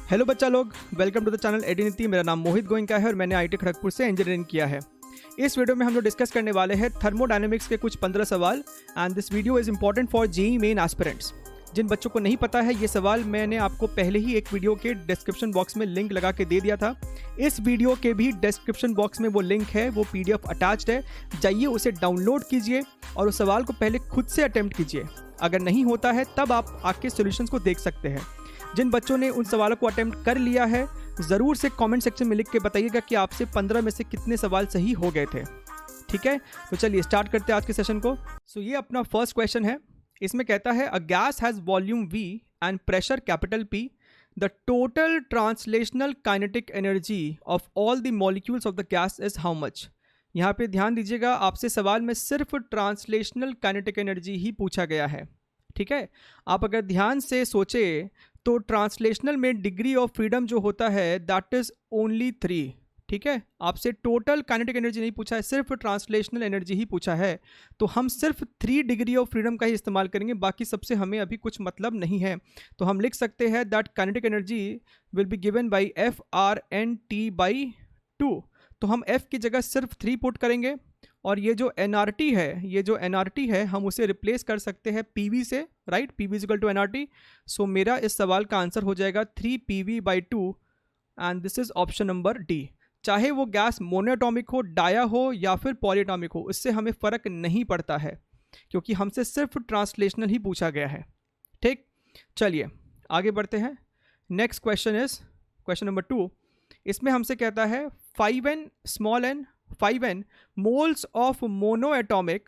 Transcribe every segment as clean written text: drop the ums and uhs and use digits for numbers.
Hello बच्चा लोग, welcome to the channel एडिनिटी। मेरा नाम मोहित गोइंका है और मैंने आईटी खड़गपुर से इंजीनियरिंग किया है। इस वीडियो में हम लोग डिस्कस करने वाले हैं थर्मोडायनेमिक्स के कुछ 15 सवाल and this video is important for JEE main aspirants. जिन बच्चों को नहीं पता है ये सवाल मैंने आपको पहले ही एक वीडियो के डिस्क्रिप्शन बॉक्स में लिंक लगा के दे दिया था। इस वीडियो के भी डिस्क्रिप्शन बॉक्स में वो लिंक है, वो पीडीएफ अटैच्ड है, जाइए उसे डाउनलोड कीजिए और उस सवाल को पहले खुद से अटेम्प्ट कीजिए। अगर नहीं होता है तब आप आके सॉल्यूशंस को देख सकते हैं। जिन बच्चों ने उन सवालों को अटेम्प्ट कर लिया है ज़रूर से कमेंट सेक्शन में लिख के बताइएगा कि आपसे 15 में से कितने सवाल सही हो गए थे। ठीक है, तो चलिए स्टार्ट करते हैं आज के सेशन को। सो ये अपना फर्स्ट क्वेश्चन है। इसमें कहता है a gas has volume V and pressure capital P। The total translational kinetic energy of all the molecules of the gas is how much. यहाँ पे ध्यान दीजिएगा, आपसे सवाल में सिर्फ ट्रांसलेशनल काइनेटिक एनर्जी ही पूछा गया है। ठीक है, आप अगर ध्यान से सोचे तो ट्रांसलेशनल में डिग्री ऑफ फ्रीडम जो होता है दैट इज़ ओनली 3। ठीक है, आपसे टोटल काइनेटिक एनर्जी नहीं पूछा है, सिर्फ ट्रांसलेशनल एनर्जी ही पूछा है। तो हम सिर्फ 3 डिग्री ऑफ फ्रीडम का ही इस्तेमाल करेंगे, बाकी सबसे हमें अभी कुछ मतलब नहीं है। तो हम लिख सकते हैं that kinetic energy will be given by FRNT/2। तो हम F की जगह सिर्फ 3 पुट करेंगे और ये जो NRT है हम उसे रिप्लेस कर सकते हैं PV से, right. PV is equal to NRT। So मेरा इस सवाल का आंसर हो जाएगा 3PV/2 and this is option number D. चाहे वो गैस मोनोएटॉमिक हो, डाया हो या फिर पॉलीएटॉमिक हो, इससे हमें फ़र्क नहीं पड़ता है क्योंकि हमसे सिर्फ ट्रांसलेशनल ही पूछा गया है। ठीक, चलिए आगे बढ़ते हैं। Next question is question number 2। इसमें हमसे कहता है 5n moles of monoatomic,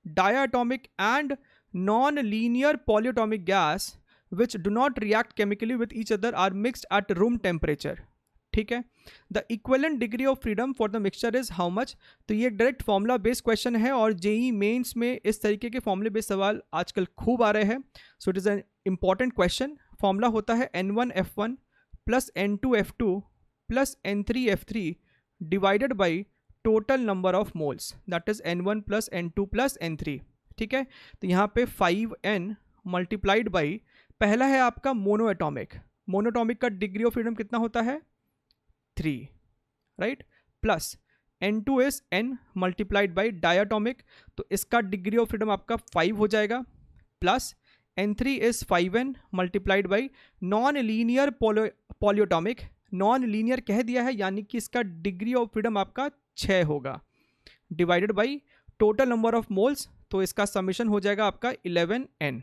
diatomic and non-linear polyatomic gas which do not react chemically with each other are mixed at room temperature। ठीक है, the equivalent degree of freedom for the mixture is how much. तो ये एक direct formula based question है और JEE mains में इस तरीके के फॉर्मूले बेस्ड सवाल आजकल खूब आ रहे हैं। So it is an important question. Formula होता है N1F1 plus N2F2 plus N3F3 divided by total number of moles, that is N1 plus N2 plus N3। ठीक है, तो यहाँ पे 5n मल्टीप्लाइड बाई, पहला है आपका मोनोएटॉमिक। मोनोएटॉमिक का डिग्री ऑफ फ्रीडम कितना होता है 3, right, plus N2 is n multiplied by diatomic, तो इसका डिग्री ऑफ फ्रीडम आपका 5 हो जाएगा, plus N3 is 5n multiplied by non linear polyatomic. Non linear कह दिया है यानी कि इसका डिग्री ऑफ फ्रीडम आपका 6 होगा, divided by total number of moles, तो इसका समीशन हो जाएगा आपका 11n।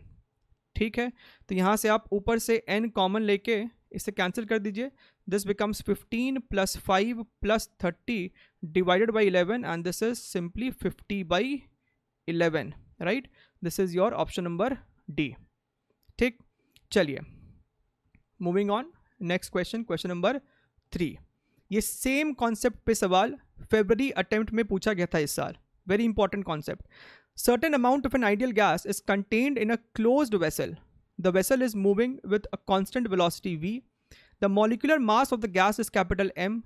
ठीक है, तो यहाँ से आप ऊपर से n कॉमन लेके इसे कैंसिल कर दीजिए। This becomes 15 plus 5 plus 30 divided by 11 and this is simply 50/11, right. This is your option number D. ठीक, चलिए moving on, next question, question number 3। ये सेम कॉन्सेप्ट पे सवाल फरवरी अटेम्प्ट में पूछा गया था इस साल। Very important concept. Certain amount of N ideal gas is contained in a closed vessel. The vessel is moving with a constant velocity v. The molecular mass of the gas is capital M.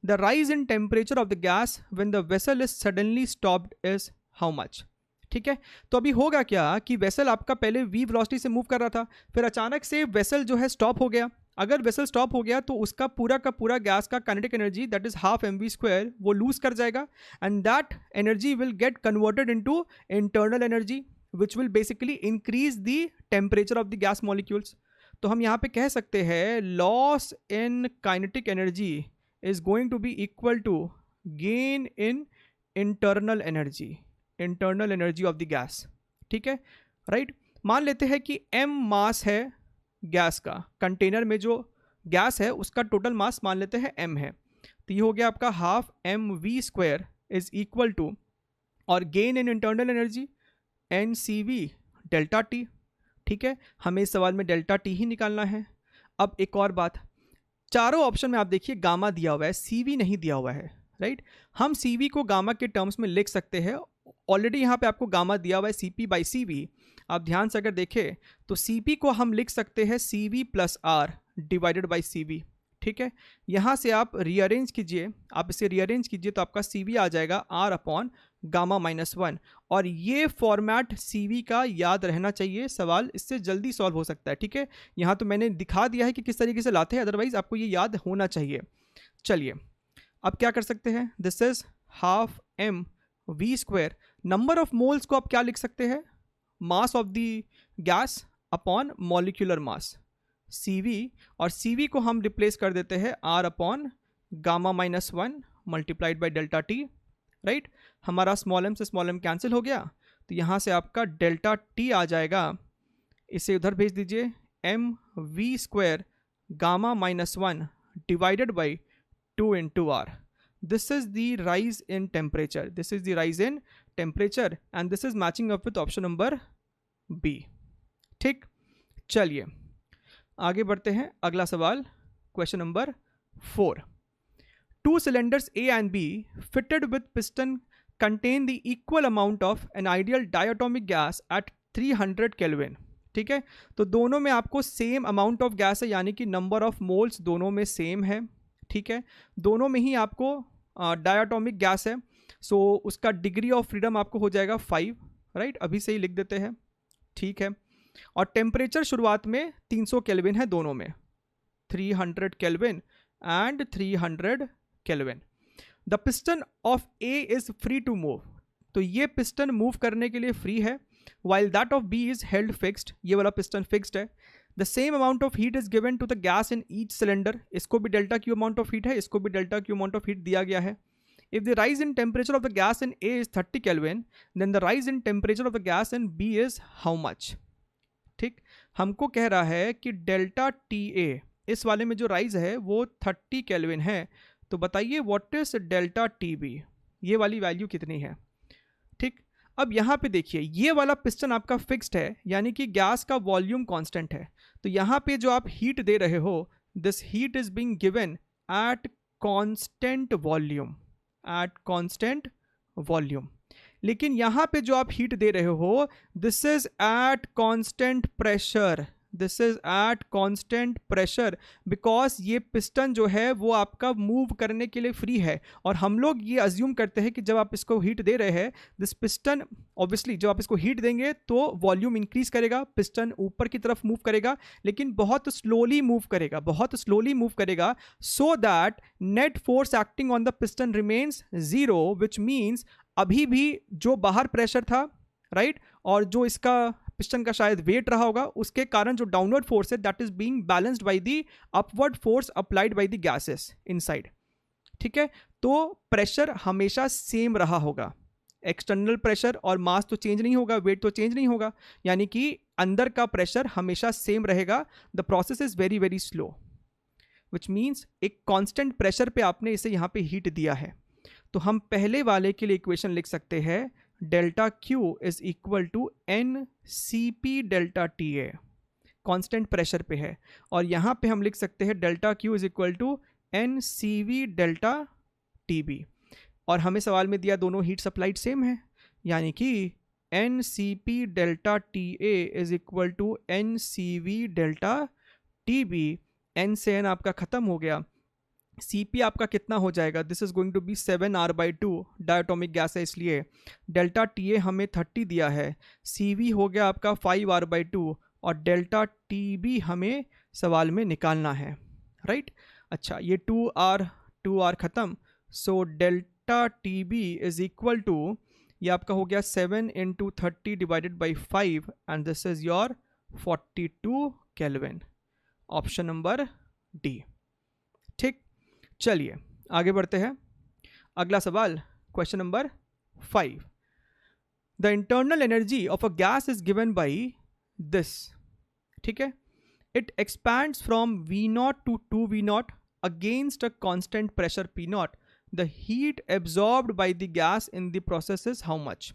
The rise in temperature of the gas when the vessel is suddenly stopped is how much? ठीक है, तो अभी होगा क्या कि vessel आपका पहले v velocity से मूव कर रहा था, फिर अचानक से वेसल जो है स्टॉप हो गया। अगर वेसल स्टॉप हो गया तो उसका पूरा का पूरा गैस का kinetic energy that is half mv² वो लूज कर जाएगा and that energy will get converted into internal energy which will basically increase the temperature of the gas molecules. तो हम यहाँ पे कह सकते हैं loss in kinetic energy is going to be equal to gain in internal energy of the gas. ठीक है, right. मान लेते हैं कि m मास है गैस का, कंटेनर में जो गैस है उसका टोटल मास मान लेते हैं m है, तो ये हो गया आपका half mv² is equal to, और gain in internal energy NCV delta T। ठीक है, हमें इस सवाल में डेल्टा T ही निकालना है। अब एक और बात, चारों ऑप्शन में आप देखिए गामा दिया हुआ है, CV नहीं दिया हुआ है, राइट। हम CV को गामा के टर्म्स में लिख सकते हैं। ऑलरेडी यहाँ पे आपको गामा दिया हुआ है CP/CV। आप ध्यान से अगर देखें तो CP को हम लिख सकते हैं CV plus R divided by CV। ठीक है, यहाँ से आप रीअरेंज कीजिए, आप इसे रीअरेंज कीजिए तो आपका CV आ जाएगा R/9 गामा -1। और ये फॉर्मेट CV का याद रहना चाहिए, सवाल इससे जल्दी सॉल्व हो सकता है। ठीक है, यहाँ तो मैंने दिखा दिया है कि किस तरीके से लाते हैं, अदरवाइज आपको ये याद होना चाहिए। चलिए अब क्या कर सकते हैं, this is half mv²। Number of moles को आप क्या लिख सकते हैं, mass of the gas upon molecular mass CV, और CV को हम रिप्लेस कर देते हैं R upon gamma -1 multiplied by delta T, right. हमारा स्मॉल m से स्मॉल m कैंसिल हो गया, तो यहाँ से आपका डेल्टा T आ जाएगा, इसे उधर भेज दीजिए, mv² gamma -1 divided by 2 into R. This is the rise in temperature. This is the rise in temperature and this is matching up with option number B. ठीक, चलिए आगे बढ़ते हैं। अगला सवाल, question number 4। Two cylinders A and B fitted with piston contain the equal amount of an ideal diatomic gas at 300 Kelvin. ठीक है, तो दोनों में आपको सेम अमाउंट ऑफ गैस है, यानी कि नंबर ऑफ मोल्स दोनों में सेम है। ठीक है, दोनों में ही आपको डायटोमिक गैस है, सो उसका डिग्री ऑफ फ्रीडम आपको हो जाएगा 5, राइट। अभी से ही लिख देते हैं, ठीक है। और टेम्परेचर शुरुआत में 300 केल्विन है दोनों में, 300 kelvin and 300 kelvin. The piston of A is free to move, तो ये पिस्टन मूव करने के लिए फ्री है, while that of B is held fixed, ये वाला पिस्टन फिक्स्ड है। The same amount of heat is given to the gas in each cylinder, इसको भी delta Q amount of heat है, इसको भी delta Q amount of heat दिया गया है। If the rise in temperature of the gas in A is 30 Kelvin, then the rise in temperature of the gas in B is how much? ठीक, हमको कह रहा है कि डेल्टा TA इस वाले में जो राइज है वो 30 केल्विन है, तो बताइए व्हाट इज डेल्टा TB, ये वाली वैल्यू कितनी है। ठीक, अब यहाँ पे देखिए ये वाला पिस्टन आपका फिक्स्ड है, यानी कि गैस का वॉल्यूम कांस्टेंट है, तो यहाँ पे जो आप हीट दे रहे हो, this heat is being given at constant volume, at constant volume. लेकिन यहाँ पे जो आप हीट दे रहे हो, this is at constant pressure, this is at constant pressure, because ये पिस्टन जो है वो आपका मूव करने के लिए फ्री है। और हम लोग ये अज्यूम करते हैं कि जब आप इसको हीट दे रहे हैं, दिस पिस्टन ऑब्वियसली जब आप इसको हीट देंगे तो वॉल्यूम इंक्रीज करेगा, पिस्टन ऊपर की तरफ मूव करेगा, लेकिन बहुत स्लोली मूव करेगा, बहुत स्लोली मूव करेगा, so that net force acting on the piston remains 0, which means अभी भी जो बाहर प्रेशर था, राइट, और जो इसका पिस्टन का शायद वेट रहा होगा, उसके कारण जो डाउनवर्ड फोर्स है that is being balanced by the upward force applied by the gases inside. ठीक है, तो प्रेशर हमेशा सेम रहा होगा, एक्सटर्नल प्रेशर और मास तो चेंज नहीं होगा, वेट तो चेंज नहीं होगा, यानी कि अंदर का प्रेशर हमेशा सेम रहेगा। The process is very very slow, which means एक कांस्टेंट प्रेशर पे आपने इसे यहाँ पे हीट दिया है। तो हम पहले वाले के लिए इक्वेशन लिख सकते हैं, delta Q is equal to NCP delta TA, constant pressure पे है, और यहाँ पे हम लिख सकते हैं delta Q is equal to NCV delta TB, और हमें सवाल में दिया दोनों हीट सप्लाइड सेम है, यानी कि NCP delta TA is equal to NCV delta TB। N से N आपका खत्म हो गया, CP आपका कितना हो जाएगा, this is going to be 7R/2, diatomic gas है इसलिए। डेल्टा TA हमें 30 दिया है, CV हो गया आपका 5R/2, और डेल्टा TB हमें सवाल में निकालना है, राइट। अच्छा, ये 2R खत्म, so delta TB is equal to, ये आपका हो गया 7 × 30 divided by 5, and this is your 42 kelvin, option number D। ठीक, चलिए आगे बढ़ते हैं। अगला सवाल, question number 5। The internal energy of a gas is given by this. ठीक है, it expands from V0 to 2V0 against a constant pressure P0। The heat absorbed by the gas in the process is how much.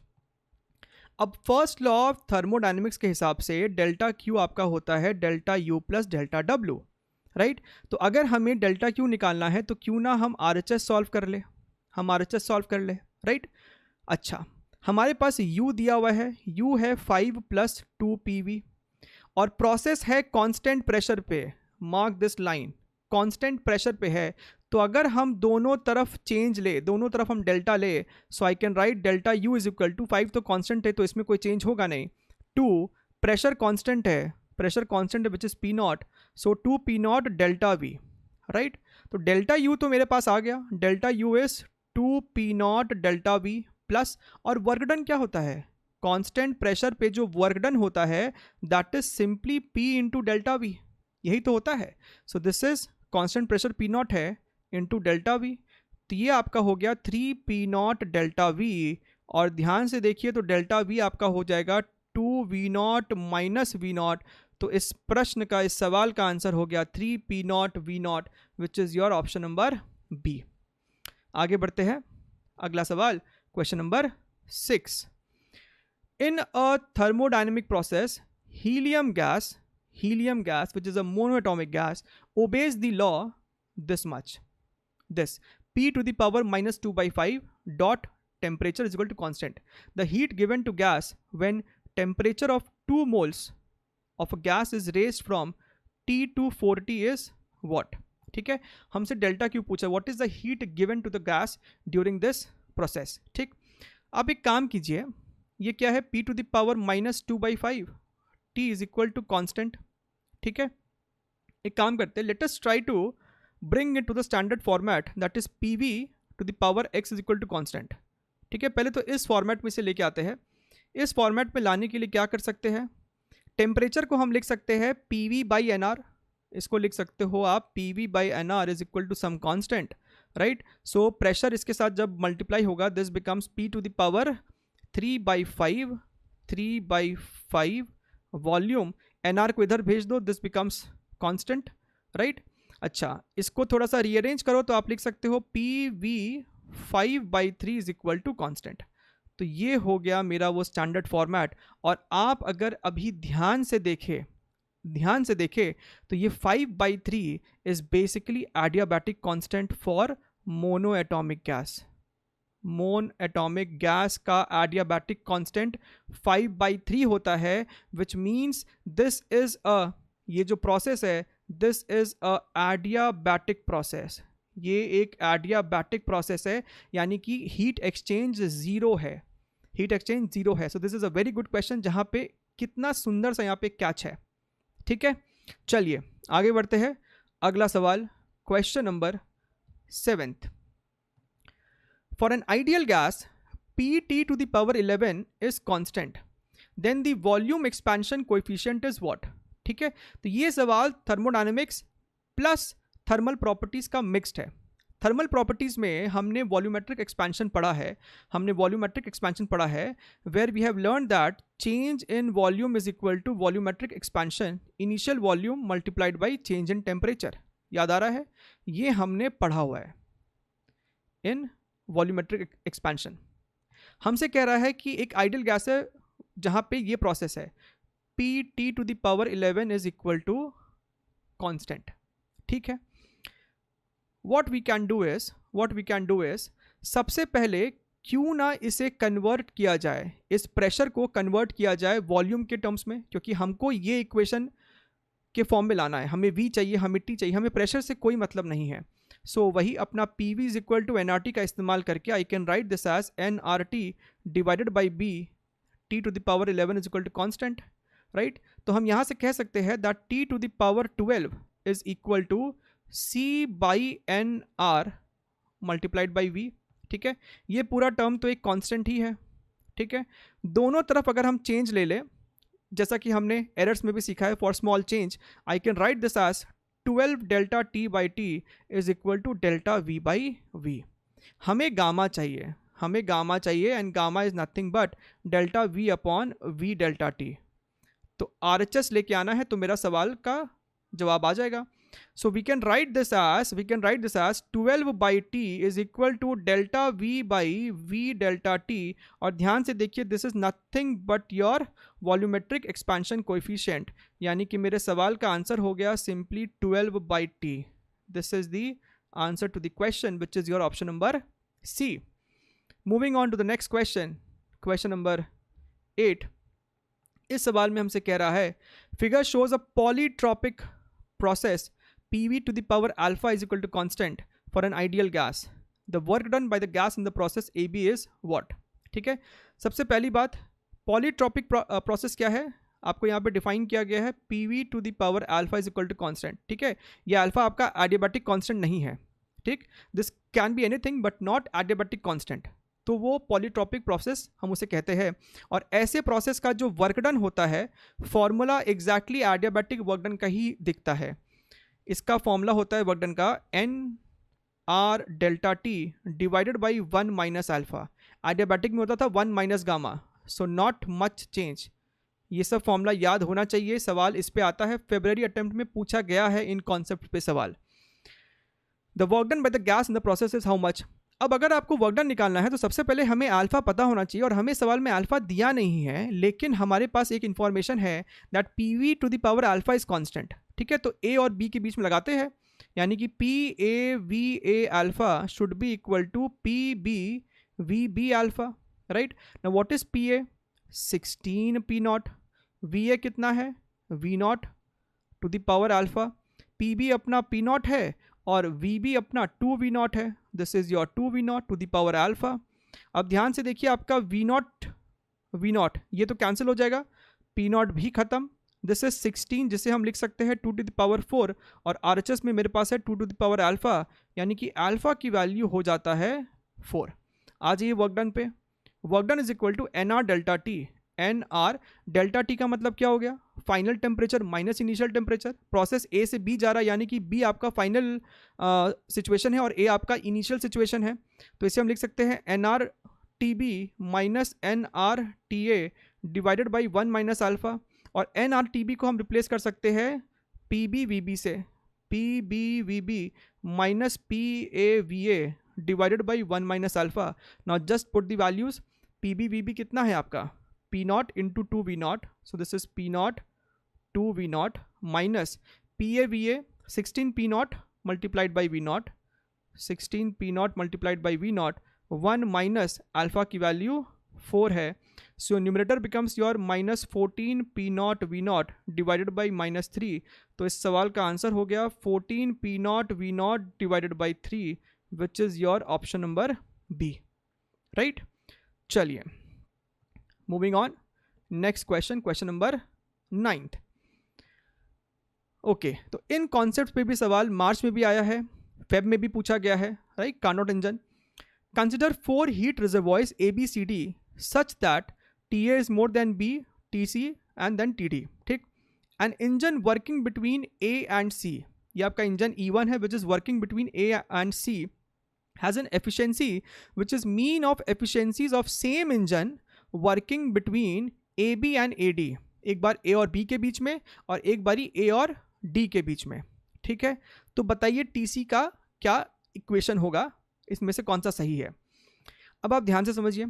अब first law of thermodynamics के हिसाब से delta Q आपका होता है delta U plus delta W, right. तो अगर हमें डेल्टा Q निकालना है तो क्यों ना हम RHS सॉल्व कर ले, हम RHS सॉल्व कर ले, राइट। अच्छा, हमारे पास U दिया हुआ है, U है 5 + 2PV, और प्रोसेस है कांस्टेंट प्रेशर पे, mark this line, constant pressure पे है, तो अगर हम दोनों तरफ चेंज ले, दोनों तरफ हम डेल्टा ले, so I can write delta U is equal to 5 तो कांस्टेंट है तो इसमें कोई चेंज होगा नहीं। 2 प्रेशर कांस्टेंट है, प्रेशर कांस्टेंट है which is P not, so 2 P not delta we, right. तो डेल्टा यू तो मेरे पास आ गया, delta U is 2 P not delta we plus, और वर्क डन क्या होता है, कांस्टेंट प्रेशर पे जो वर्क डन होता है that is simply P into delta we, यही तो होता है। सो this is constant pressure P nought है इंटू डेल्टा वी, तो ये आपका हो गया 3 पी नॉट डेल्टा वी, और ध्यान से देखिए तो डेल्टा वी आपका हो जाएगा 2 V nought minus V nought, तो इस प्रश्न का, इस सवाल का आंसर हो गया 3 P not V nought which is your option number B. आगे बढ़ते हैं, अगला सवाल question number 6। In a thermodynamic process helium gas which is a monoatomic gas obeys the law this much, this p to the power minus 2 by 5 dot temperature is equal to constant. The heat given to gas when temperature of 2 moles of a gas is raised from T to 4T is what? ठीक है, हमसे delta Q पूछा, what is the heat given to the gas during this process. ठीक, अब एक काम कीजिए, ये क्या है, p to the power minus 2 by 5, t is equal to constant. ठीक है, एक काम करते हैं, let us try to bring it to the standard format that is pv to the power x is equal to constant. ठीक है, पहले तो इस फॉर्मेट में से लेके आते हैं। इस फॉर्मेट में लाने के लिए क्या कर सकते हैं, टेम्परेचर को हम लिख सकते हैं pv बाई एन आर, इसको लिख सकते हो आप pv by N R is equal to some constant, right. So pressure इसके साथ जब मल्टीप्लाई होगा this becomes p to the power 3 by 5 volume, nr को इधर भेज दो, दिस बिकम्स कांस्टेंट, राइट। अच्छा, इसको थोड़ा सा रीअरेंज करो तो आप लिख सकते हो pv 5/3 is equal to constant. तो ये हो गया मेरा वो स्टैंडर्ड फॉर्मेट। और आप अगर अभी ध्यान से देखें तो ये 5/3 is basically adiabatic constant for monoatomic gas. Monoatomic gas का एडियाबैटिक कांस्टेंट 5/3 होता है, विच मीन्स दिस इज अ, ये जो प्रोसेस है this is a adiabatic process, ये एक एडियाबैटिक प्रोसेस है, यानी कि हीट एक्सचेंज जीरो है, हीट एक्सचेंज जीरो है। सो this is a very good question, जहाँ पे कितना सुंदर सा यहाँ पे कैच है। ठीक है, चलिए आगे बढ़ते हैं, अगला सवाल question number 7। For an ideal gas, Pt to the power 11 is constant. Then the volume expansion coefficient is what? ठीक है, तो ये सवाल थर्मोडायनेमिक्स प्लस थर्मल प्रॉपर्टीज का मिक्स्ड है। थर्मल प्रॉपर्टीज में हमने वॉल्यूमेट्रिक एक्सपेंशन पढ़ा है, where we have learn that change in volume is equal to volumetric expansion initial volume multiplied by change in temperature. याद आ रहा है, ये हमने पढ़ा हुआ है इन वॉल्यूमेट्रिक एक्सपेंशन। हमसे कह रहा है कि एक आइडियल गैस है जहां पे ये प्रोसेस है, Pt to the power 11 is equal to constant. ठीक है, what we can do is सबसे पहले क्यों ना इसे कन्वर्ट किया जाए, इस प्रेशर को कन्वर्ट किया जाए वॉल्यूम के टर्म्स में, क्योंकि हमको ये इक्वेशन के फॉर्म में लाना है। हमें V चाहिए, हमें T चाहिए, हमें प्रेशर से कोई मतलब नहीं है। सो वही अपना PV is equal to nRT का इस्तेमाल करके I can write this as nRT divided by B, T to the power 11 is equal to constant, right. तो हम यहाँ से कह सकते हैं that T to the power 12 is equal to C by nR multiplied by V। ठीक है, ये पूरा टर्म तो एक कांस्टेंट ही है। ठीक है, दोनों तरफ अगर हम चेंज ले लें, जैसा कि हमने एरर्स में भी सीखा है, for small change I can write this as 12 delta T by T is equal to delta V by V। हमें गामा चाहिए and gamma is nothing but delta V upon V delta T। तो RHS लेके आना है तो मेरा सवाल का जवाब आ जाएगा। So we can write this as 12 by T is equal to delta V by V delta T। और ध्यान से देखिए, this is nothing but your volumetric expansion coefficient, यानी कि मेरे सवाल का आंसर हो गया simply 12 by T। This is the answer to the question which is your option number C। Moving on to the next question number 8। इस सवाल में हमसे कह रहा है, figure shows a polytropic process PV to the power alpha is equal to constant for an ideal gas, the work done by the gas in the process A B is what. ठीक है, सबसे पहली बात, polytropic process क्या है, आपको यहाँ पे डिफाइन किया गया है P to the power alpha is equal to constant. ठीक है, ये अल्फा आपका एडियाबैटिक कॉन्स्टेंट नहीं है। ठीक, this can be anything but not adiabatic constant, तो वो पॉलीट्रॉपिक प्रोसेस हम उसे कहते हैं। और ऐसे प्रोसेस का जो वर्क डन होता है, formula exactly adiabatic work done का ही दिखता है। इसका फॉर्मूला होता है वर्क डन का N R delta T divided by 1 minus alpha. Adiabatic में होता था 1 minus gamma, so not much change. ये सब फॉर्मूला याद होना चाहिए, सवाल इस पे आता है, फेब्रुअरी अटेम्प्ट में पूछा गया है इन कॉन्सेप्ट पे सवाल। The work done by the gas in the process is how much. अब अगर आपको वर्क डन निकालना है तो सबसे पहले हमें अल्फा पता होना चाहिए, और हमें सवाल में अल्फा दिया नहीं है, लेकिन हमारे पास एक इन्फॉर्मेशन है that P V to the power alpha is constant. ठीक है, तो ए और बी के बीच में लगाते हैं, यानी कि P A V A alpha should be equal to P B V B alpha, right. Now what is P A, 16 P not, V A कितना है, V nought to the power alpha, P B अपना P nought है और V B अपना 2 V nought है, this is your 2 V nought to the power alpha. अब ध्यान से देखिए, आपका वी नॉट ये तो कैंसिल हो जाएगा, पी नॉट भी खत्म, दिस इज 16 जिसे हम लिख सकते हैं 2 टू द पावर 4, और आर एच एस में मेरे पास है 2 टू द पावर अल्फा, यानी कि अल्फा की वैल्यू हो जाता है 4। आ जाइए वर्क डन पे, work done is equal to N R delta T. N R delta T का मतलब क्या हो गया, final temperature minus initial temperature. Process A से बी जा रहा है, यानी कि बी आपका फाइनल सिचुएशन है और ए आपका इनिशियल सिचुएशन है, तो इसे हम लिख सकते हैं N R T B minus N R T A divided by 1 minus alpha, और एन आर टी बी को हम रिप्लेस कर सकते हैं पी बी वी बी से, P B V B minus P A V A divided by 1 minus alpha. Now just put the values, P B V B कितना है आपका, P naught into 2 V naught, so this is P naught 2 V naught minus PA VA 16 P naught multiplied by V naught, 16 P naught multiplied by V naught, 1 minus alpha की value 4 है, so numerator becomes your minus 14 P naught V naught divided by minus 3, तो इस सवाल का answer हो गया 14 P naught V naught divided by 3, which is your option number B, right। चलिए moving on, next question, question number 9th। Okay, तो इन concept पे भी सवाल मार्च में भी आया है, फेब में भी पूछा गया है, right. Carnot engine, consider 4 heat reservoirs A B C D such that T A is more than B, T C and then T D. ठीक, an engine working between A and C, ये आपका engine E1 है which is working between A and C, has an efficiency which is mean of efficiencies of same engine working between A B and A D, एक बार ए और B के बीच में और एक बारी ए और डी के बीच में। ठीक है, तो बताइए टी सी का क्या इक्वेशन होगा, इसमें से कौन सा सही है। अब आप ध्यान से समझिए,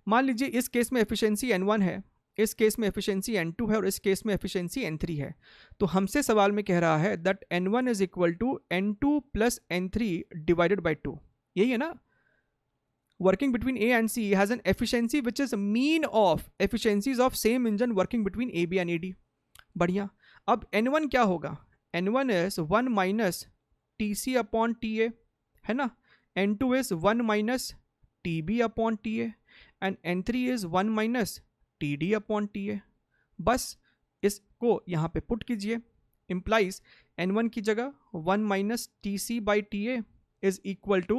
मान लीजिए इस केस में एफिशिएंसी N1 है, इस केस में एफिशिएंसी N2 है और इस केस में एफिशिएंसी N3 है, तो हमसे सवाल में कह रहा है that N1 is equal to N2 plus N3 divided by 2, यही है ना। Working between A and C has an efficiency which is mean of efficiencies of same engine working between AB and AD। बढ़िया, अब N1 क्या होगा, N1 is 1 minus TC upon TA, है ना। N2 is 1 minus TB upon TA and N3 is 1 minus TD upon TA। बस इसको यहाँ पे पुट कीजिए, implies N1 की जगह 1 minus TC by TA is equal to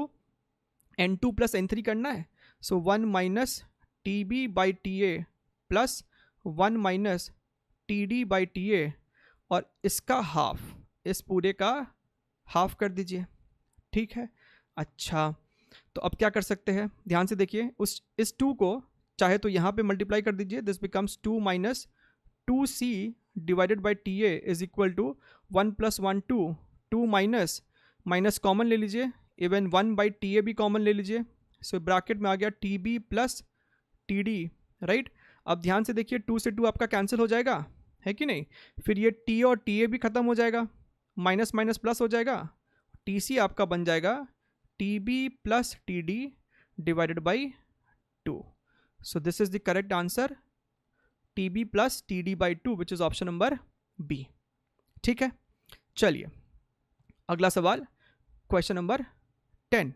N2 plus N3 करना है, सो 1 minus TB by TA plus 1 minus TD by TA, और इसका हाफ, इस पूरे का हाफ कर दीजिए। ठीक है, अच्छा, तो अब क्या कर सकते हैं, ध्यान से देखिए, इस 2 को चाहे तो यहाँ पे मल्टीप्लाई कर दीजिए, this becomes 2 minus 2C divided by TA is equal to 1 plus 1 2, 2 minus minus common ले लीजिए, इवन 1 बाई टी ए भी कॉमन ले लीजिए, सो ब्रैकेट में आ गया T B plus T D, right. अब ध्यान से देखिए, 2 से 2 आपका कैंसिल हो जाएगा, है कि नहीं, फिर ये टी और टी ए भी खत्म हो जाएगा, माइनस माइनस प्लस हो जाएगा, टी सी आपका बन जाएगा T B plus T D divided by 2, so this is the correct answer, T B plus T D by 2 which is option number B. ठीक है, चलिए अगला सवाल, question number 10.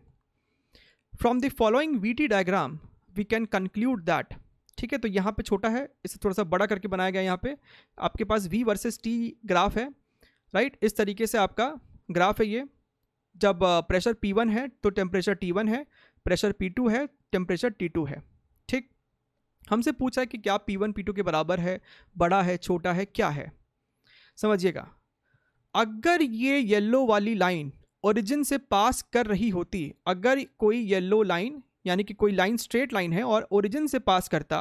From the following VT diagram we can conclude that, ठीक है, तो यहाँ पे छोटा है, इसे थोड़ा सा बड़ा करके बनाया गया। यहाँ पे आपके पास V वर्सेस T ग्राफ है, राइट। इस तरीके से आपका ग्राफ है ये। जब प्रेशर P1 है तो टेम्परेचर T1 है, प्रेशर P2 है, टेम्परेचर T2 है, ठीक। हमसे पूछा है कि क्या P1 P2 के बराबर है, बड़ा है, छोटा है, क्या है। समझिएगा, अगर ये येलो वाली लाइन ओरिजिन से पास कर रही होती, अगर कोई येलो लाइन यानी कि कोई लाइन स्ट्रेट लाइन है और ओरिजिन से पास करता,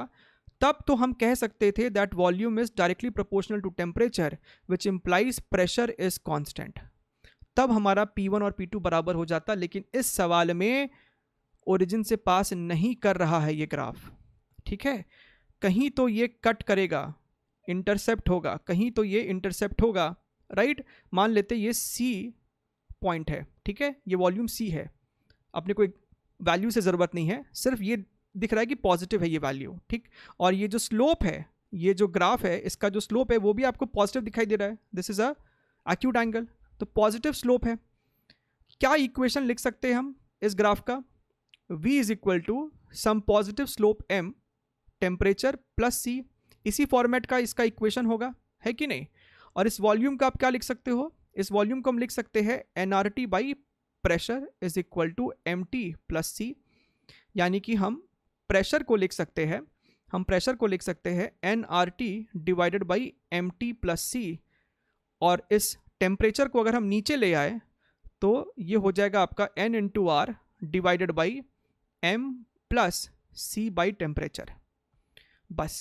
तब तो हम कह सकते थे that volume is directly proportional to temperature which implies pressure is constant. तब हमारा P1 और P2 बराबर हो जाता। लेकिन इस सवाल में ओरिजिन से पास नहीं कर रहा है ये ग्राफ, ठीक है। कहीं तो ये कट करेगा, इंटरसेप्ट होगा, कहीं तो ये इंटरसेप्ट होगा, राइट। मान लेते ये C पॉइंट है, ठीक है, ये वॉल्यूम C है, अपने कोई वैल्यू से ज़रूरत नहीं है, सिर्फ ये दिख रहा है कि पॉजिटिव है ये वैल्यू, ठीक। और ये जो स्लोप है, ये जो ग्राफ है, इसका जो स्लोप है वो भी आपको पॉजिटिव दिखाई दे रहा है। This is a acute angle, तो पॉजिटिव स्लोप है। क्या इक्वेशन लिख सकते हैं हम इस ग्राफ का? V is equal to some positive slope M temperature plus C। इसी फॉर्मेट का इसका इक्वेशन होगा, है कि नहीं। और इस वॉल्यूम का आप क्या लिख सकते हो? इस वॉल्यूम को हम लिख सकते हैं nRT by pressure is equal to MT plus C। यानी कि हम प्रेशर को लिख सकते हैं, हम प्रेशर को लिख सकते हैं nRT divided by MT plus C। और इस टेम्परेचर को अगर हम नीचे ले आए तो ये हो जाएगा आपका N into R divided by M plus C by temperature. बस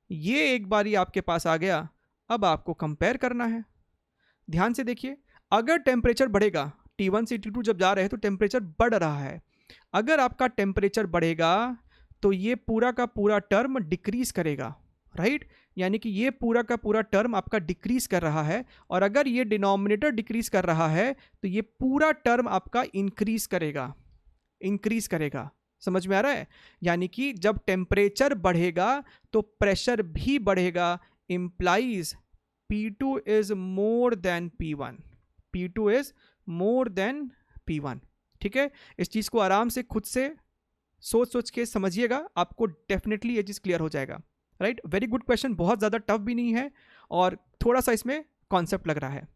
ये एक बारी आपके पास आ गया। अब आपको कंपेयर करना है। ध्यान से देखिए, अगर टेम्परेचर बढ़ेगा, T1 से T2 जब जा रहे हैं तो टेम्परेचर बढ़ रहा है। अगर आपका टेम्परेचर बढ़ेगा तो ये पूरा का पूरा टर्म डिक्रीज करेगा, राइट। यानी कि ये पूरा का पूरा टर्म आपका डिक्रीज कर रहा है। और अगर ये डिनोमिनेटर डिक्रीज कर रहा है तो ये पूरा टर्म आपका इंक्रीज करेगा, इंक्रीज करेगा। समझ में आ रहा है? यानी कि जब टेम्परेचर बढ़ेगा तो प्रेशर भी बढ़ेगा। Implies P2 is more then P1, P2 is more then P1, ठीक है। इस चीज़ को आराम से खुद से सोच सोच के समझिएगा, आपको डेफिनेटली ये चीज़ क्लियर हो जाएगा, राइट। वेरी गुड क्वेश्चन, बहुत ज़्यादा टफ भी नहीं है और थोड़ा सा इसमें कॉन्सेप्ट लग रहा है।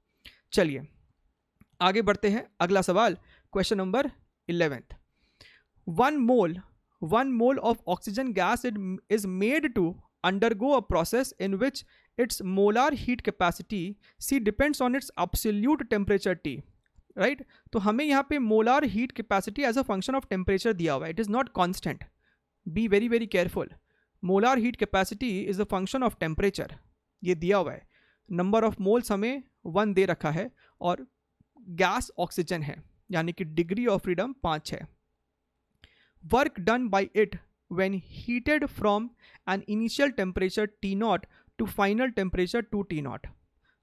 चलिए आगे बढ़ते हैं। अगला सवाल, question number 11। 1 mole of oxygen gas is made to undergo a process in which its molar heat capacity C depends on its absolute temperature T, right? तो हमें यहाँ पे molar heat capacity as a function of temperature दिया हुआ है, it is not constant. Be very very careful. Molar heat capacity is a function of temperature, ये दिया हुआ है। number of moles हमें 1 दे रखा है और गैस ऑक्सीजन है, यानी कि डिग्री ऑफ फ्रीडम 5 है। Work done by it when heated from an initial temperature T0 to final temperature 2 T0।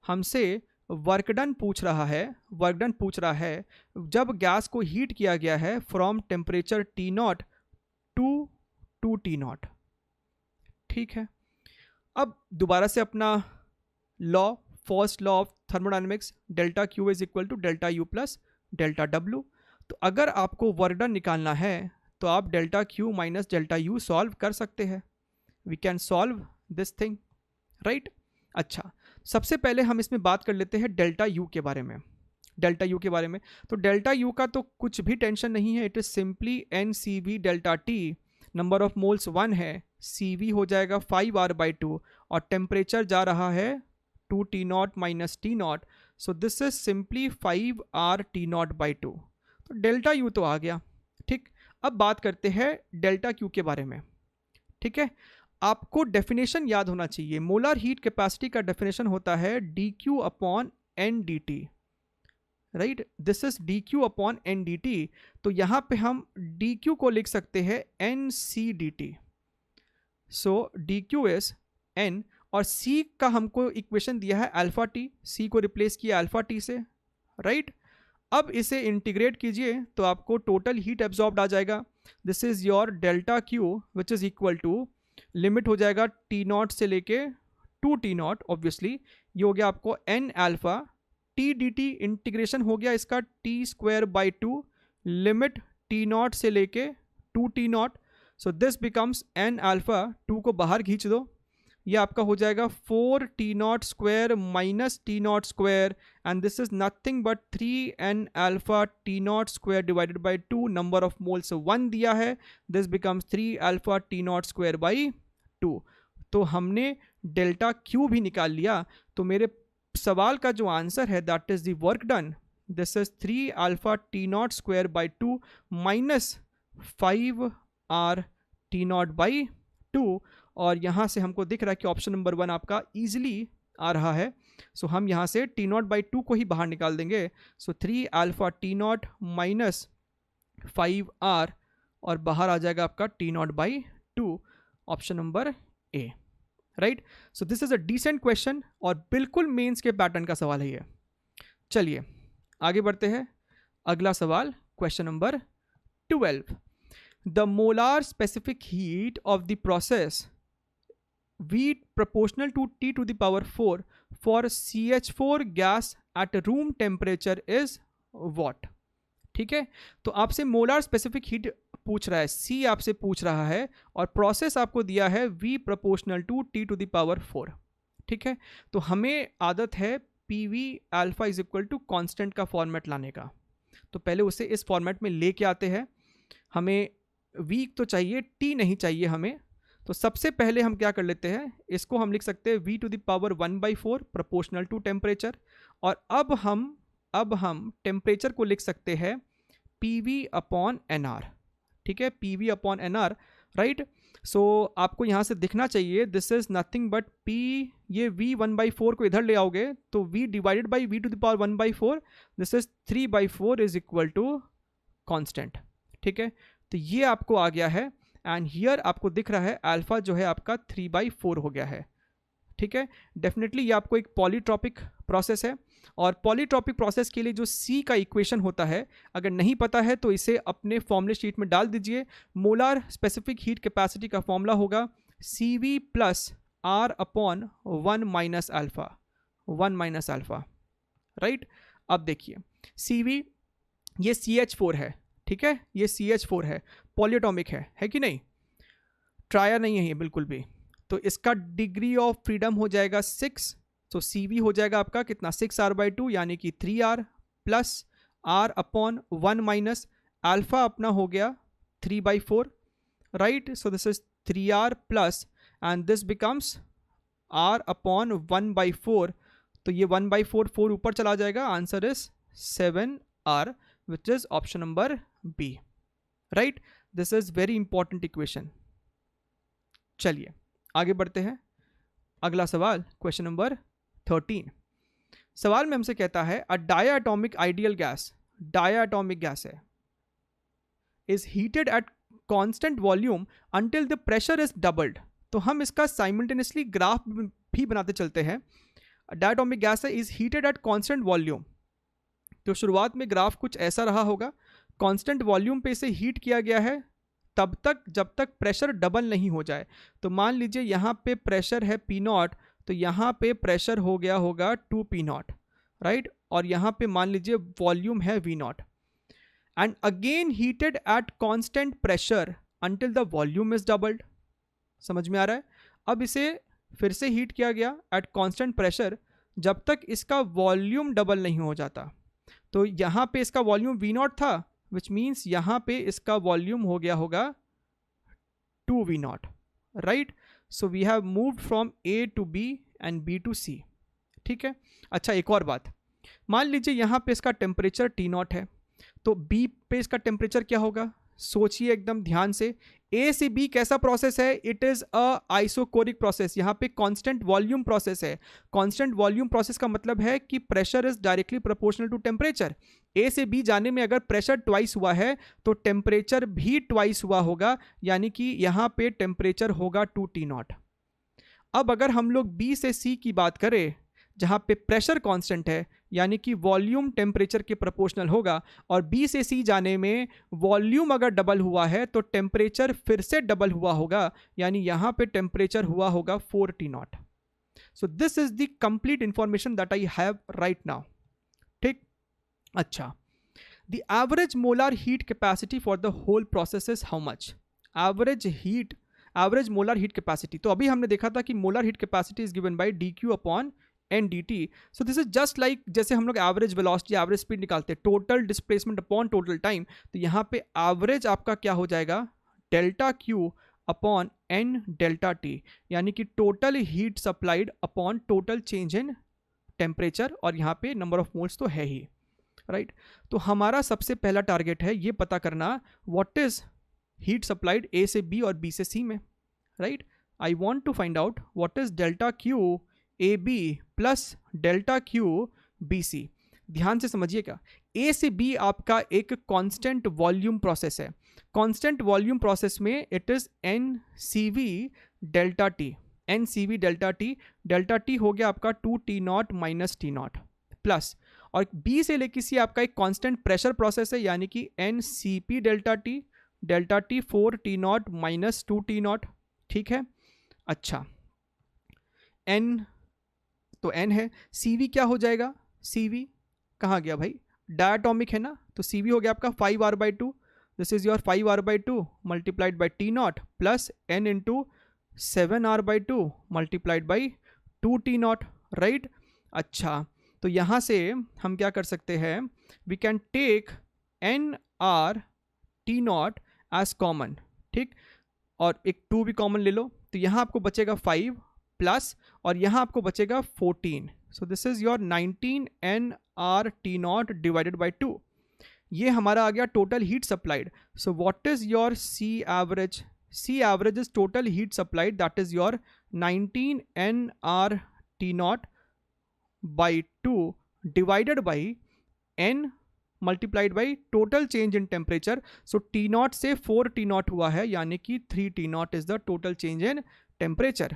हमसे वर्क डन पूछ रहा है, वर्क डन पूछ रहा है जब गैस को हीट किया गया है from temperature T0 to 2 T0, ठीक है। अब दोबारा से अपना law, first law of thermodynamics, delta Q is equal to delta U plus delta W। तो अगर आपको वर्क डन निकालना है तो आप delta Q minus delta U solve कर सकते हैं। We can solve this thing, right. अच्छा, सबसे पहले हम इसमें बात कर लेते हैं डेल्टा U के बारे में। डेल्टा U के बारे में, तो डेल्टा U का तो कुछ भी टेंशन नहीं है, it is simply NCV delta T। Number of moles 1 है, CV हो जाएगा 5R/2 और टेम्परेचर जा रहा है 2 T0 minus T0, so this is simply 5R T0/2। तो डेल्टा U तो आ गया, ठीक। अब बात करते हैं डेल्टा Q के बारे में, ठीक है। आपको डेफिनेशन याद होना चाहिए। मोलर हीट कैपेसिटी का डेफिनेशन होता है dQ upon NDT, right. This is dQ upon NDT। तो यहाँ पे हम dQ को लिख सकते हैं NCDT। So dQ is N और C का हमको इक्वेशन दिया है अल्फा T, C को रिप्लेस किया अल्फा T से, राइट। अब इसे इंटीग्रेट कीजिए तो आपको टोटल हीट एब्जॉर्ब्ड आ जाएगा। This is your delta Q which is equal to, limit हो जाएगा T0 से लेके 2 T0, ऑब्वियसली ये हो गया आपको N alpha T dt, integration हो गया इसका T² by 2 limit T naught से लेके two T naught, so this becomes n alpha, two को बाहर खींच दो, ये आपका हो जाएगा 4 T naught square minus T naught square, and this is nothing but 3n alpha T naught square divided by 2, number of moles 1 दिया है, this becomes 3 alpha T naught square by 2। तो हमने डेल्टा क्यू भी निकाल लिया। तो मेरे सवाल का जो आंसर है that is the work done, this is 3 alpha T naught square by 2 minus 5 are T naught by 2, और यहाँ से हमको दिख रहा है कि ऑप्शन नंबर 1 आपका ईजिली आ रहा है। सो हम यहाँ से टी नॉट बाई 2 को ही बाहर निकाल देंगे। So 3 alpha T naught minus 5 R, और बाहर आ जाएगा आपका T naught by 2, option number A, right. So this is a decent question और बिल्कुल मेंस के पैटर्न का सवाल है ये। चलिए आगे बढ़ते हैं। अगला सवाल question number 12, the molar specific heat of the process V proportional to T to the power 4 for CH4 gas at room temperature is what? ठीक है, तो आपसे मोलार स्पेसिफिक हीट पूछ रहा है, C आपसे पूछ रहा है, और प्रोसेस आपको दिया है V proportional to T to the power 4। ठीक है, तो हमें आदत है PV alpha is equal to constant का फॉर्मेट लाने का, तो पहले उसे इस फॉर्मेट में लेके आते हैं। हमें V तो चाहिए, T नहीं चाहिए हमें। तो सबसे पहले हम क्या कर लेते हैं, इसको हम लिख सकते हैं V to the power 1/4 proportional to temperature, और अब हम टेम्परेचर को लिख सकते हैं PV अपॉन NR। ठीक है, PV अपॉन NR, राइट। सो आपको यहाँ से दिखना चाहिए this is nothing but P, ये V 1/4 को इधर ले आओगे तो V divided by V to the power 1/4, this is 3/4 is equal to constant. ठीक है, तो ये आपको आ गया है, एंड हियर आपको दिख रहा है अल्फा जो है आपका 3/4 हो गया है। ठीक है, डेफिनेटली ये आपको एक पॉलीट्रॉपिक प्रोसेस है, और पॉलीट्रॉपिक प्रोसेस के लिए जो C का इक्वेशन होता है, अगर नहीं पता है तो इसे अपने फॉर्मूले शीट में डाल दीजिए। मोलार स्पेसिफिक हीट कैपेसिटी का फॉर्मूला होगा CV plus R upon 1 minus alpha, right. अब देखिए CV, ये CH4 है, ठीक है, ये CH4 है, पॉलीएटॉमिक है कि नहीं, ट्रायर नहीं है ये बिल्कुल भी। तो इसका डिग्री ऑफ फ्रीडम हो जाएगा 6, तो CV हो जाएगा आपका कितना 6R/2 यानी कि 3R plus R upon 1 minus alpha अपना हो गया 3/4, right. So this is 3R plus, and this becomes R upon 1/4, तो ये 1/4 4 ऊपर चला जाएगा, answer is 7R, which is option number B, right. This is very important equation. चलिए आगे बढ़ते हैं। अगला सवाल क्वेश्चन नंबर 13। सवाल में हमसे कहता है अ डायटोमिक आइडियल गैस है is heated at constant volume until the pressure is doubled. तो हम इसका साइमल्टेनियसली ग्राफ भी बनाते चलते हैं। डायटोमिक गैस है is heated at constant volume, तो शुरुआत में ग्राफ कुछ ऐसा रहा होगा, कांस्टेंट वॉल्यूम पे इसे हीट किया गया है तब तक जब तक प्रेशर डबल नहीं हो जाए। तो मान लीजिए यहाँ पे प्रेशर है P0, तो यहाँ पे प्रेशर हो गया होगा 2P0, राइट, और यहाँ पे मान लीजिए वॉल्यूम है V0, and again heated at constant pressure until the volume is doubled. समझ में आ रहा है? अब इसे फिर से हीट किया गया एट कांस्टेंट प्रेशर जब तक इसका वॉल्यूम डबल नहीं हो जाता। तो यहाँ पे इसका वॉल्यूम V0 था, विच मीन्स यहाँ पे इसका वॉल्यूम हो गया होगा 2V0, right. So we have moved from A to B and B to C। ठीक है, अच्छा एक और बात, मान लीजिए यहाँ पे इसका टेम्परेचर T0 है, तो B पे इसका टेम्परेचर क्या होगा, सोचिए एकदम ध्यान से। A से B कैसा प्रोसेस है, it is a isochoric process, यहाँ पे कांस्टेंट वॉल्यूम प्रोसेस है। कांस्टेंट वॉल्यूम प्रोसेस का मतलब है कि pressure is directly proportional to temperature. A से B जाने में अगर प्रेशर ट्वाइस हुआ है तो टेम्परेचर भी ट्वाइस हुआ होगा, यानी कि यहाँ पे टेम्परेचर होगा 2T0। अब अगर हम लोग B से C की बात करें जहाँ पे प्रेशर कांस्टेंट है, यानी कि वॉल्यूम टेम्परेचर के प्रोपोर्शनल होगा, और B से C जाने में वॉल्यूम अगर डबल हुआ है तो टेम्परेचर फिर से डबल हुआ होगा, यानी यहाँ पे टेम्परेचर हुआ होगा 4T0। So this is the complete information that I have right now. ठीक, अच्छा the average molar heat capacity for the whole process is how much? Average molar heat capacity, तो अभी हमने देखा था कि molar heat capacity is given by dq upon n D T. So this is just like जैसे हम लोग average velocity average speed निकालते हैं, total displacement upon total time. तो यहाँ पे एवरेज आपका क्या हो जाएगा, delta Q upon n delta T, यानी कि total heat supplied upon total change in temperature, और यहाँ पे नंबर ऑफ मोल्स तो है ही, राइट. तो हमारा सबसे पहला टारगेट है ये पता करना what is heat supplied A से बी और बी से सी में, right. I want to find out what is delta Q A B plus delta Q B C. ध्यान से समझिएगा, ए से बी आपका एक कांस्टेंट वॉल्यूम प्रोसेस है. कांस्टेंट वॉल्यूम प्रोसेस में it is n C V delta T. N C V delta T हो गया आपका 2 T naught minus T naught plus, और बी से लेकर सी आपका एक कांस्टेंट प्रेशर प्रोसेस है, यानी कि n C P delta T 4 T naught minus 2 T naught. ठीक है, अच्छा. एन तो एन है, सी वी क्या हो जाएगा, सी वी कहाँ गया भाई, डायटोमिक है ना, तो सी वी हो गया आपका 5r/2. This is your 5r/2 multiplied by T naught plus n into 7r/2 multiplied by 2 T naught, right. अच्छा, तो यहाँ से हम क्या कर सकते हैं, we can take n R T naught as common, ठीक, और एक 2 भी कॉमन ले लो, तो यहाँ आपको बचेगा 5 प्लस, और यहाँ आपको बचेगा 14. So this is your 19 n R T naught divided by 2. ये हमारा आ गया total heat supplied. So what is your C average, C average is total heat supplied, that is your 19 n R T naught by 2 divided by n multiplied by total change in temperature. So T naught से 4 T naught हुआ है, यानी कि 3 T naught is the total change in temperature.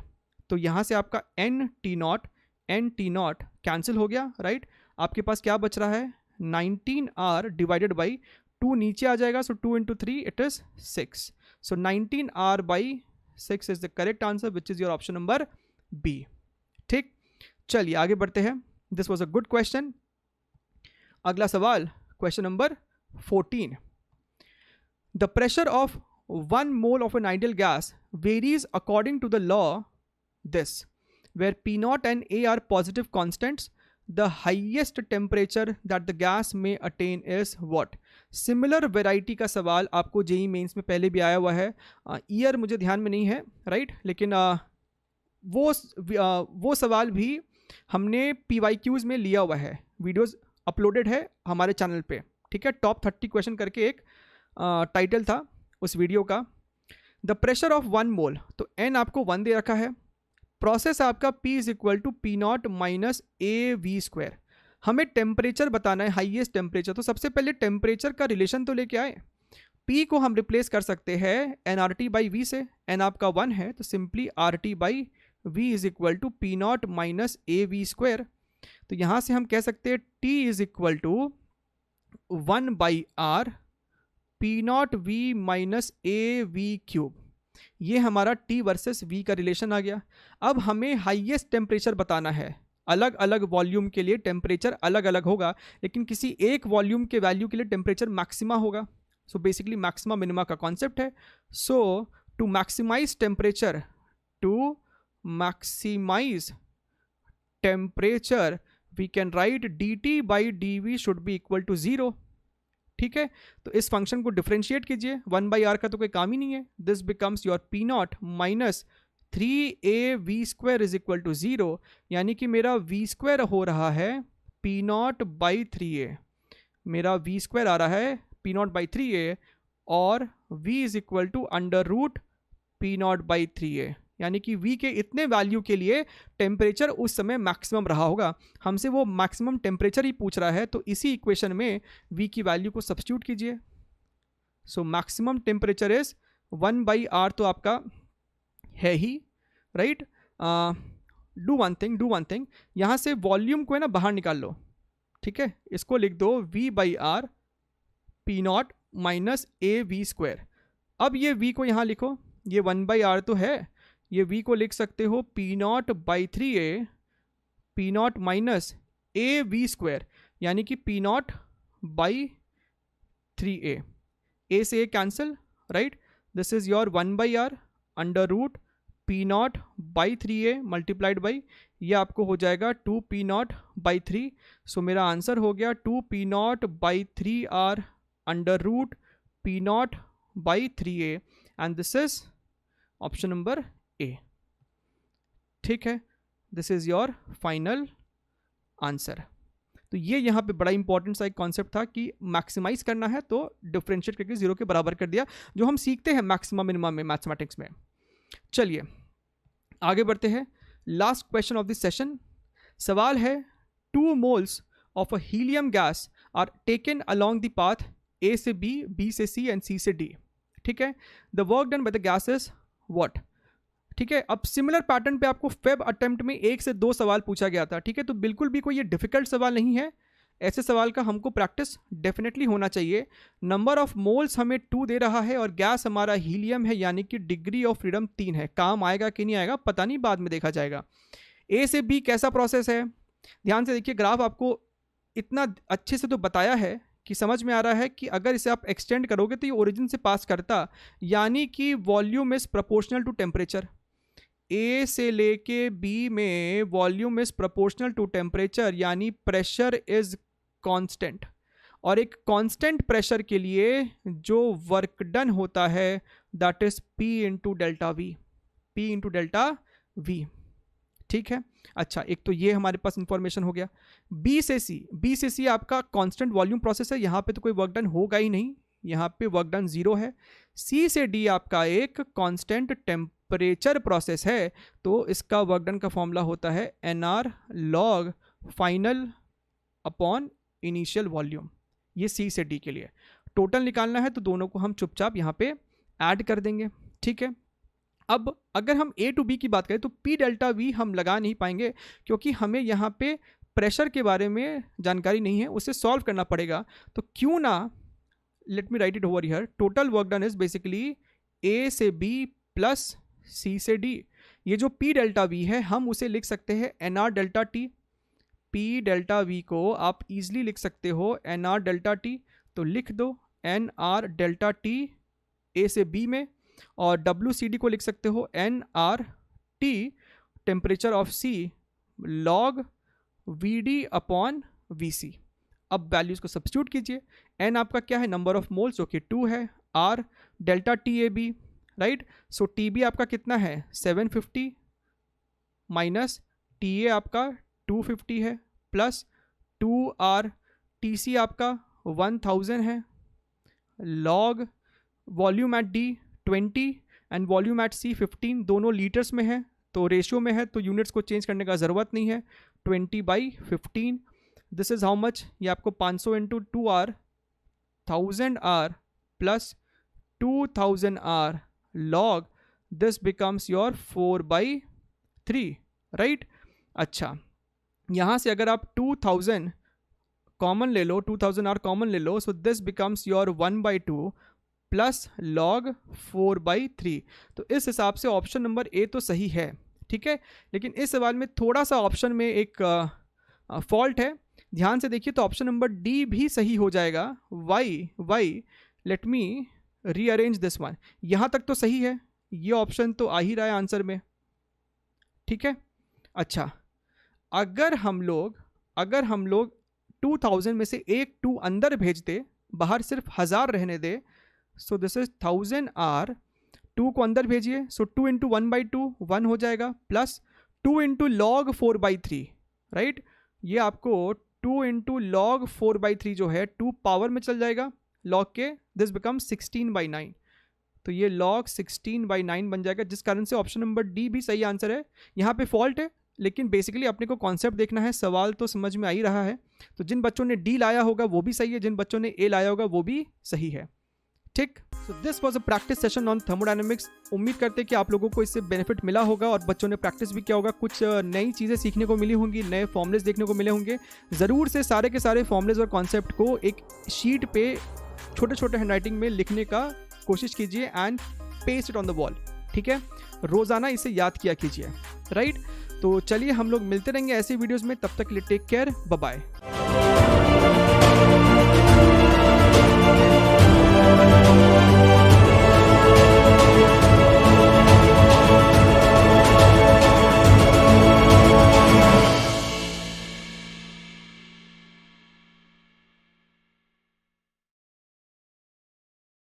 तो यहाँ से आपका N T not cancel हो गया, राइट. आपके पास क्या बच रहा है, 19r डिवाइडेड बाई 2 नीचे आ जाएगा, so 2 into 3 it is 6. So 19r by 6 is the correct answer, which is your option number B. ठीक, चलिए आगे बढ़ते हैं. This was a good question. अगला सवाल, question number 14. The pressure of 1 mole of an ideal gas varies according to the law this, where P0 and A are positive constants. The highest temperature that the gas may attain is what? Similar variety का सवाल आपको JEE mains में पहले भी आया हुआ है. Year मुझे ध्यान में नहीं है, राइट, लेकिन वो सवाल भी हमने PYQs में लिया हुआ है. वीडियोस अपलोडेड है हमारे चैनल पे, ठीक है. टॉप 30 क्वेश्चन करके एक टाइटल था उस वीडियो का. द प्रेशर ऑफ 1 मोल, तो एन आपको 1 दे रखा है. प्रोसेस आपका P is equal to P naught minus A V square. हमें टेम्परेचर बताना है, हाईएस्ट टेम्परेचर. तो सबसे पहले टेम्परेचर का रिलेशन तो लेके आए. P को हम रिप्लेस कर सकते हैं N R T by V से. एन आपका 1 है, तो simply R T by V is equal to P naught minus A V square. तो यहाँ से हम कह सकते हैं T is equal to 1 by R P not V minus A V cube. ये हमारा T वर्सेस V का रिलेशन आ गया. अब हमें हाईएस्ट टेम्परेचर बताना है. अलग अलग वॉल्यूम के लिए टेम्परेचर अलग अलग होगा, लेकिन किसी एक वॉल्यूम के वैल्यू के लिए टेम्परेचर मैक्सिमा होगा. सो बेसिकली मैक्सिमा मिनिमा का कॉन्सेप्ट है. So to maximize temperature we can write dt by dv should be equal to 0. ठीक है, तो इस फंक्शन को डिफरेंशिएट कीजिए. 1 बाई आर का तो कोई काम ही नहीं है. This becomes your P naught minus 3a V square is equal to 0, यानी कि मेरा वी स्क्वायर हो रहा है पी नॉट बाई 3a. मेरा वी स्क्वायर आ रहा है पी नॉट बाई 3a, और v is equal to under root P naught by 3a, यानी कि v के इतने वैल्यू के लिए टेम्परेचर उस समय मैक्सिमम रहा होगा. हमसे वो मैक्सिमम टेम्परेचर ही पूछ रहा है, तो इसी इक्वेशन में v की वैल्यू को सब्स्टिट्यूट कीजिए. So maximum temperature is 1 by R, तो आपका है ही, राइट. डू वन थिंग, यहाँ से वॉल्यूम को है ना बाहर निकाल लो. ठीक है, इसको लिख दो v by R P naught minus A V square. अब ये v को यहाँ लिखो, ये 1 बाई आर तो है, ये v को लिख सकते हो P naught by 3a P naught minus A V square, यानी कि P naught by 3a, a से a cancel, right, this is your 1/r under root P naught by 3a multiplied by, ये आपको हो जाएगा 2p नॉट बाई 3. सो मेरा answer हो गया 2p naught by 3r under root p naught by 3a and this is option number A. ठीक है, this is your final answer. तो ये यहाँ पे बड़ा इंपॉर्टेंट सा एक कॉन्सेप्ट था कि मैक्सिमाइज करना है तो डिफरेंशिएट करके 0 के बराबर कर दिया, जो हम सीखते हैं मैक्सिमम मिनिमम में मैथमेटिक्स में. चलिए आगे बढ़ते हैं. Last question of this session. सवाल है 2 moles of a helium gas are taken along the path A से बी, बी से सी एंड सी से डी. ठीक है, the work done by the gas is what. ठीक है, अब सिमिलर पैटर्न पे आपको फेब अटेम्प्ट में 1 से 2 सवाल पूछा गया था. ठीक है, तो बिल्कुल भी कोई ये डिफिकल्ट सवाल नहीं है. ऐसे सवाल का हमको प्रैक्टिस डेफिनेटली होना चाहिए. नंबर ऑफ मोल्स हमें 2 दे रहा है और गैस हमारा हीलियम है, यानी कि डिग्री ऑफ फ्रीडम 3 है. काम आएगा कि नहीं आएगा पता नहीं, बाद में देखा जाएगा. ए से बी कैसा प्रोसेस है, ध्यान से देखिए. ग्राफ आपको इतना अच्छे से तो बताया है कि समझ में आ रहा है कि अगर इसे आप एक्सटेंड करोगे तो ये ओरिजिन से पास करता, यानी कि volume is proportional to temperature. A से लेके बी में volume is proportional to temperature, यानी प्रेशर इज कांस्टेंट. और एक कांस्टेंट प्रेशर के लिए जो वर्क डन होता है that is P into delta we, P into delta we. ठीक है, अच्छा, एक तो ये हमारे पास इंफॉर्मेशन हो गया. बी से सी आपका कांस्टेंट वॉल्यूम प्रोसेस है, यहाँ पे तो कोई वर्क डन होगा ही नहीं, यहाँ पे वर्क डन 0 है. सी से डी आपका एक कांस्टेंट टेम्परेचर प्रोसेस है, तो इसका वर्क डन का फॉर्मूला होता है NR log final upon initial volume. ये सी से डी के लिए. टोटल निकालना है तो दोनों को हम चुपचाप यहाँ पे ऐड कर देंगे. ठीक है, अब अगर हम ए टू बी की बात करें तो P डेल्टा वी हम लगा नहीं पाएंगे, क्योंकि हमें यहाँ पे प्रेशर के बारे में जानकारी नहीं है, उसे सॉल्व करना पड़ेगा. तो क्यों ना, let me write it over here. Total work done is basically A से बी प्लस सी से डी. ये जो P डेल्टा वी है हम उसे लिख सकते हैं NR delta T. P delta we को आप इजीली लिख सकते हो NR डेल्टा टी, तो लिख दो NR डेल्टा टी ए से बी में, और WCD को लिख सकते हो NR T temperature of C log VD upon VC. अब वैल्यूज को सब्स्टिट्यूट कीजिए. N आपका क्या है, नंबर ऑफ मोल्स जो कि 2 है. R delta T A B, right. So TB आपका कितना है 750 माइनस TA आपका 250 है प्लस 2R. TC आपका 1000 है. Log volume at D 20 and volume at C 15, दोनों लीटर्स में है तो रेशियो में है, तो यूनिट्स को चेंज करने का ज़रूरत नहीं है. 20/15, दिस इज हाउ मच, ये आपको 500 into 2R 1000R plus 2000R log, this becomes your 4/3, right. अच्छा, यहाँ से अगर आप 2000 कॉमन ले लो, 2000R कॉमन ले लो, so this becomes your 1/2 plus log 4/3. तो इस हिसाब से ऑप्शन नंबर ए तो सही है. ठीक है, लेकिन इस सवाल में थोड़ा सा ऑप्शन में एक फॉल्ट है. ध्यान से देखिए, तो ऑप्शन नंबर डी भी सही हो जाएगा. Why let me rearrange this one. यहाँ तक तो सही है, ये ऑप्शन तो आ ही रहा है आंसर में. ठीक है, अच्छा, अगर हम लोग 2000 में से एक 2 अंदर भेज दे, बाहर सिर्फ 1000 रहने दे, सो दिस इज 1000R. 2 को अंदर भेजिए, सो 2 इंटू 1/2 1 हो जाएगा, प्लस 2 इंटू लॉग 4/3, राइट. ये आपको 2 इंटू लॉग 4/3 जो है 2 पावर में चल जाएगा लॉग के, दिस बिकम 16/9. तो ये log 16/9 बन जाएगा, जिस कारण से ऑप्शन नंबर डी भी सही आंसर है. यहाँ पे फॉल्ट है, लेकिन बेसिकली अपने को कॉन्सेप्ट देखना है, सवाल तो समझ में आ ही रहा है. तो जिन बच्चों ने डी लाया होगा वो भी सही है, जिन बच्चों ने ए लाया होगा वो भी सही है. ठीक, so this was a practice session on thermodynamics. उम्मीद करते हैं कि आप लोगों को इससे बेनिफिट मिला होगा और बच्चों ने प्रैक्टिस भी किया होगा. कुछ नई चीज़ें सीखने को मिली होंगी, नए फॉर्मुलेस देखने को मिले होंगे. ज़रूर से सारे के सारे फॉर्मुलेस और कॉन्सेप्ट को एक शीट पे छोटे छोटे हैंडराइटिंग में लिखने का कोशिश कीजिए and paste it on the wall. ठीक है, रोज़ाना इसे याद किया कीजिए, राइट. तो चलिए हम लोग मिलते रहेंगे ऐसे वीडियोज़ में, तब तक के लिए टेक केयर, बाय बाय.